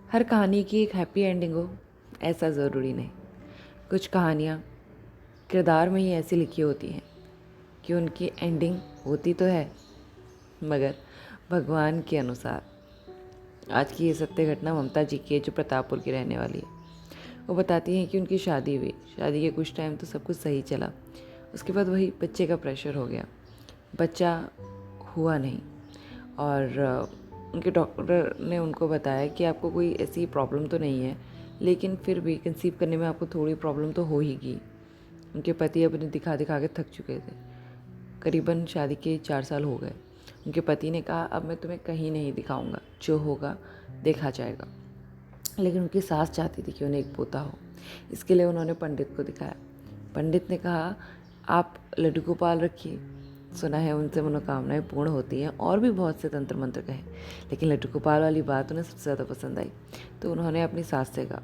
हर कहानी की एक हैप्पी एंडिंग हो ऐसा ज़रूरी नहीं। कुछ कहानियाँ किरदार में ही ऐसी लिखी होती हैं कि उनकी एंडिंग होती तो है मगर भगवान के अनुसार। आज की ये सत्य घटना ममता जी की है जो प्रतापपुर की रहने वाली है। वो बताती हैं कि उनकी शादी हुई। शादी के कुछ टाइम तो सब कुछ सही चला। उसके बाद वही बच्चे का प्रेशर हो गया। बच्चा हुआ नहीं और उनके डॉक्टर ने उनको बताया कि आपको कोई ऐसी प्रॉब्लम तो नहीं है, लेकिन फिर भी कंसीव करने में आपको थोड़ी प्रॉब्लम तो हो ही गई। उनके पति अपने दिखा दिखा के थक चुके थे। करीबन शादी के 4 साल हो गए। उनके पति ने कहा अब मैं तुम्हें कहीं नहीं दिखाऊंगा, जो होगा देखा जाएगा। लेकिन उनकी सास चाहती थी कि उन्हें एक पोता हो। इसके लिए उन्होंने पंडित को दिखाया। पंडित ने कहा आप लड्डू गोपाल रखिए, सुना है उनसे मनोकामनाएं पूर्ण होती हैं, और भी बहुत से तंत्र मंत्र कहे, लेकिन लड्डू गोपाल वाली बात उन्हें सबसे ज़्यादा पसंद आई। तो उन्होंने अपनी सास से कहा,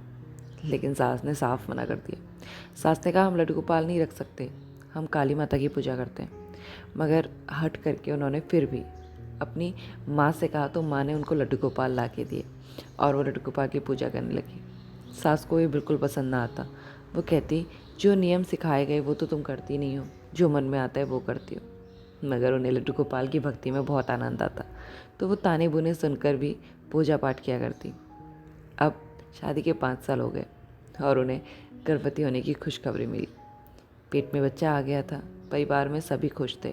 लेकिन सास ने साफ मना कर दिया। सास ने कहा हम लड्डू गोपाल नहीं रख सकते, हम काली माता की पूजा करते हैं। मगर हट करके उन्होंने फिर भी अपनी माँ से कहा, तो माँ ने उनको लड्डू गोपाल ला के दिए और वो लड्डू गोपाल की पूजा करने लगी। सास को ये बिल्कुल पसंद ना आता। वो कहती जो नियम सिखाए गए वो तो तुम करती नहीं हो, जो मन में आता है वो करती हो। मगर उन्हें लड्डू गोपाल की भक्ति में बहुत आनंद आता, तो वो ताने बुने सुनकर भी पूजा पाठ किया करती। अब शादी के 5 साल हो गए और उन्हें गर्भवती होने की खुशखबरी मिली। पेट में बच्चा आ गया था। परिवार में सभी खुश थे,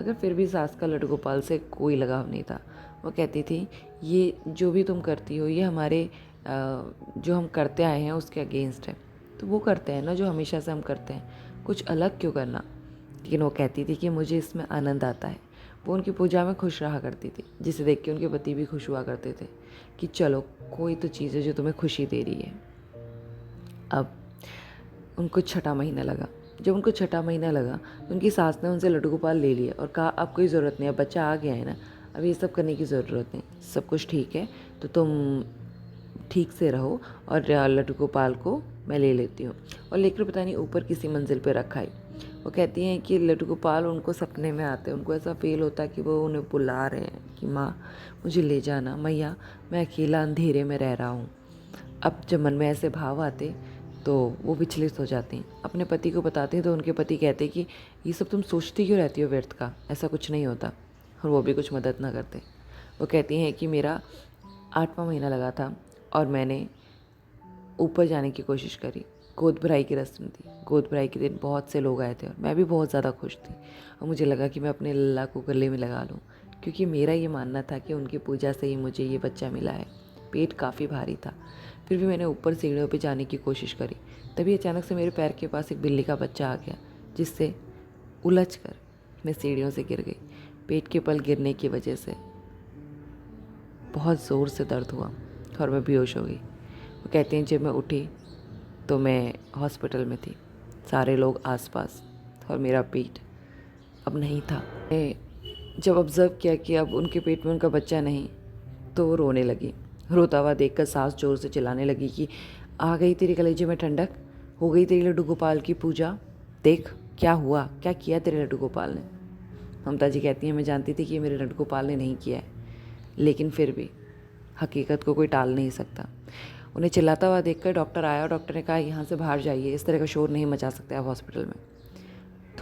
मगर फिर भी सास का लड्डू गोपाल से कोई लगाव नहीं था। वो कहती थी ये जो भी तुम करती हो ये हमारे जो हम करते आए हैं उसके अगेंस्ट है। तो वो करते हैं ना जो हमेशा से हम करते हैं, कुछ अलग क्यों करना। लेकिन वो कहती थी कि मुझे इसमें आनंद आता है। वो उनकी पूजा में खुश रहा करती थी, जिसे देख के उनके पति भी खुश हुआ करते थे कि चलो कोई तो चीज़ है जो तुम्हें खुशी दे रही है। अब उनको 6ठा महीना लगा। जब उनको 6ठा महीना लगा तो उनकी सास ने उनसे लड्डू गोपाल ले लिया और कहा अब कोई ज़रूरत नहीं, अब बच्चा आ गया है ना, अब ये सब करने की ज़रूरत नहीं, सब कुछ ठीक है, तो तुम ठीक से रहो और लड्डू गोपाल को मैं ले लेती हूँ। और लेकर पता नहीं ऊपर किसी मंजिल पर रखा ही। वो कहती हैं कि लड्डू गोपाल उनको सपने में आते हैं। उनको ऐसा फील होता है कि वो उन्हें बुला रहे हैं कि माँ मुझे ले जाना, मैया मैं अकेला अंधेरे में रह रहा हूँ। अब जब मन में ऐसे भाव आते तो वो विचलित हो जाती हैं। अपने पति को बताते हैं तो उनके पति कहते हैं कि ये सब तुम सोचती क्यों रहती हो व्यर्थ का, ऐसा कुछ नहीं होता। और वो भी कुछ मदद ना करते। वो कहती हैं कि मेरा 8वां महीना लगा था और मैंने ऊपर जाने की कोशिश करी। गोद भराई की रस्म थी। गोद भराई के दिन बहुत से लोग आए थे और मैं भी बहुत ज़्यादा खुश थी। और मुझे लगा कि मैं अपने लल्ला को गले में लगा लूँ, क्योंकि मेरा ये मानना था कि उनकी पूजा से ही मुझे ये बच्चा मिला है। पेट काफ़ी भारी था, फिर भी मैंने ऊपर सीढ़ियों पर जाने की कोशिश करी। तभी अचानक से मेरे पैर के पास एक बिल्ली का बच्चा आ गया, जिससे उलझ कर मैं सीढ़ियों से गिर गई। पेट के पल गिरने की वजह से बहुत ज़ोर से दर्द हुआ और मैं बेहोश हो गई। वो कहती हैं जब मैं उठी तो मैं हॉस्पिटल में थी, सारे लोग आसपास, और मेरा पेट अब नहीं था। मैं जब ऑब्ज़र्व किया कि अब उनके पेट में उनका बच्चा नहीं, तो वो रोने लगी। रोता हुआ देखकर सास जोर से चिल्लाने लगी कि आ गई तेरे कलेजे में ठंडक, हो गई तेरी लड्डू गोपाल की पूजा, देख क्या हुआ, क्या किया तेरे लड्डू गोपाल ने। ममता जी कहती हैं मैं जानती थी कि मेरे लड्डू गोपाल ने नहीं किया है, लेकिन फिर भी हकीकत को कोई टाल नहीं सकता। उन्हें चिल्लाता हुआ देखकर डॉक्टर आया और डॉक्टर ने कहा यहाँ से बाहर जाइए, इस तरह का शोर नहीं मचा सकते आप हॉस्पिटल में।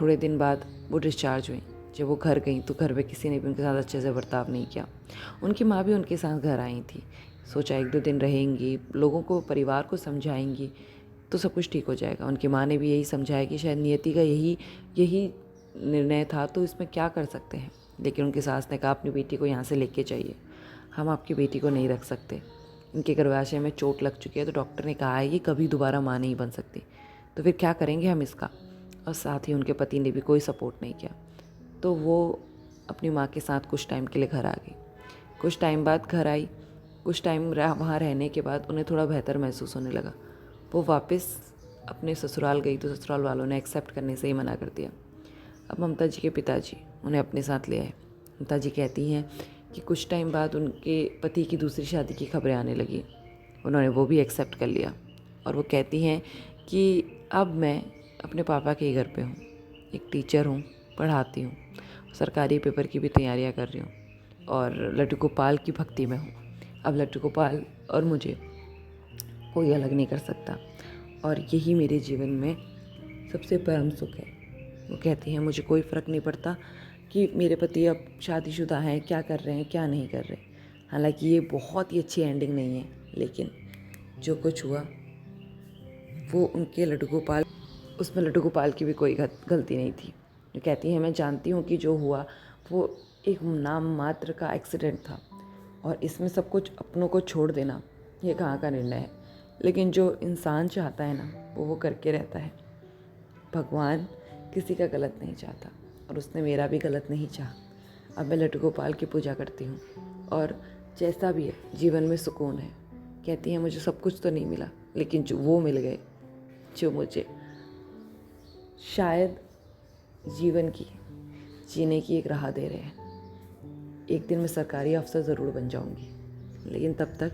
थोड़े दिन बाद वो डिस्चार्ज हुई। जब वो घर गई तो घर में किसी ने भी उनके साथ अच्छे से बर्ताव नहीं किया। उनकी माँ भी उनके साथ घर आई थी। सोचा 1-2 दिन रहेंगी, लोगों को परिवार को समझाएंगी तो सब कुछ ठीक हो जाएगा। उनकी माँ ने भी यही समझाया कि शायद नियति का यही यही निर्णय था, तो इसमें क्या कर सकते हैं। लेकिन उनकी सास ने कहा अपनी बेटी को यहाँ से लेके जाइए, हम आपकी बेटी को नहीं रख सकते। इनके गर्भाशय में चोट लग चुकी है, तो डॉक्टर ने कहा है ये कभी दोबारा माँ नहीं बन सकती, तो फिर क्या करेंगे हम इसका। और साथ ही उनके पति ने भी कोई सपोर्ट नहीं किया। तो वो अपनी माँ के साथ कुछ टाइम के लिए घर आ गई। कुछ टाइम बाद घर आई। कुछ टाइम वहाँ रहने के बाद उन्हें थोड़ा बेहतर महसूस होने लगा। वो वापस अपने ससुराल गई तो ससुराल वालों ने एक्सेप्ट करने से ही मना कर दिया। अब ममता जी के पिताजी उन्हें अपने साथ ले आए। ममता जी कहती हैं कि कुछ टाइम बाद उनके पति की दूसरी शादी की खबरें आने लगी। उन्होंने वो भी एक्सेप्ट कर लिया और वो कहती हैं कि अब मैं अपने पापा के ही घर पे हूँ, एक टीचर हूँ, पढ़ाती हूँ, सरकारी पेपर की भी तैयारियाँ कर रही हूँ और लड्डू गोपाल की भक्ति में हूँ। अब लड्डू गोपाल और मुझे कोई अलग नहीं कर सकता। और यही मेरे जीवन में सबसे परम सुख है। वो कहती हैं मुझे कोई फ़र्क नहीं पड़ता कि मेरे पति अब शादीशुदा हैं, क्या कर रहे हैं क्या नहीं कर रहे। हालांकि ये बहुत ही अच्छी एंडिंग नहीं है, लेकिन जो कुछ हुआ वो उनके लड्डू गोपाल, उसमें लड्डू गोपाल की भी कोई गलती नहीं थी। जो कहती हैं मैं जानती हूँ कि जो हुआ वो एक नाम मात्र का एक्सीडेंट था और इसमें सब कुछ अपनों को छोड़ देना ये कहाँ का निर्णय है, लेकिन जो इंसान चाहता है ना वो करके रहता है। भगवान किसी का गलत नहीं चाहता और उसने मेरा भी गलत नहीं चाहा। अब मैं लड्डू गोपाल की पूजा करती हूँ और जैसा भी है जीवन में सुकून है। कहती हैं मुझे सब कुछ तो नहीं मिला, लेकिन जो वो मिल गए जो मुझे शायद जीवन की जीने की एक राह दे रहे हैं। एक दिन मैं सरकारी अफसर ज़रूर बन जाऊंगी, लेकिन तब तक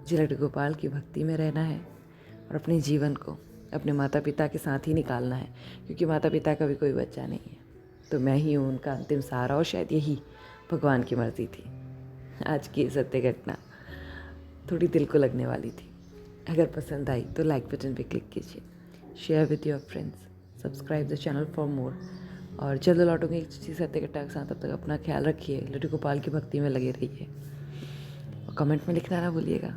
मुझे लड्डू गोपाल की भक्ति में रहना है और अपने जीवन को अपने माता पिता के साथ ही निकालना है, क्योंकि माता पिता का भी कोई बच्चा नहीं है। तो मैं ही हूँ उनका अंतिम सहारा और शायद यही भगवान की मर्ज़ी थी। आज की सत्य घटना थोड़ी दिल को लगने वाली थी। अगर पसंद आई तो लाइक बटन पे क्लिक कीजिए, share with your friends, subscribe the channel for more. और जल्द लौटूंगी एक चीज़ सत्य घटना के साथ। तब तक अपना ख्याल रखिए, लड्डू गोपाल की भक्ति में लगे रहिए और कमेंट में लिखना ना भूलिएगा।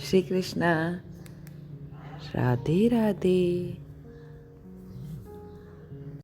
श्री कृष्णा, राधे राधे।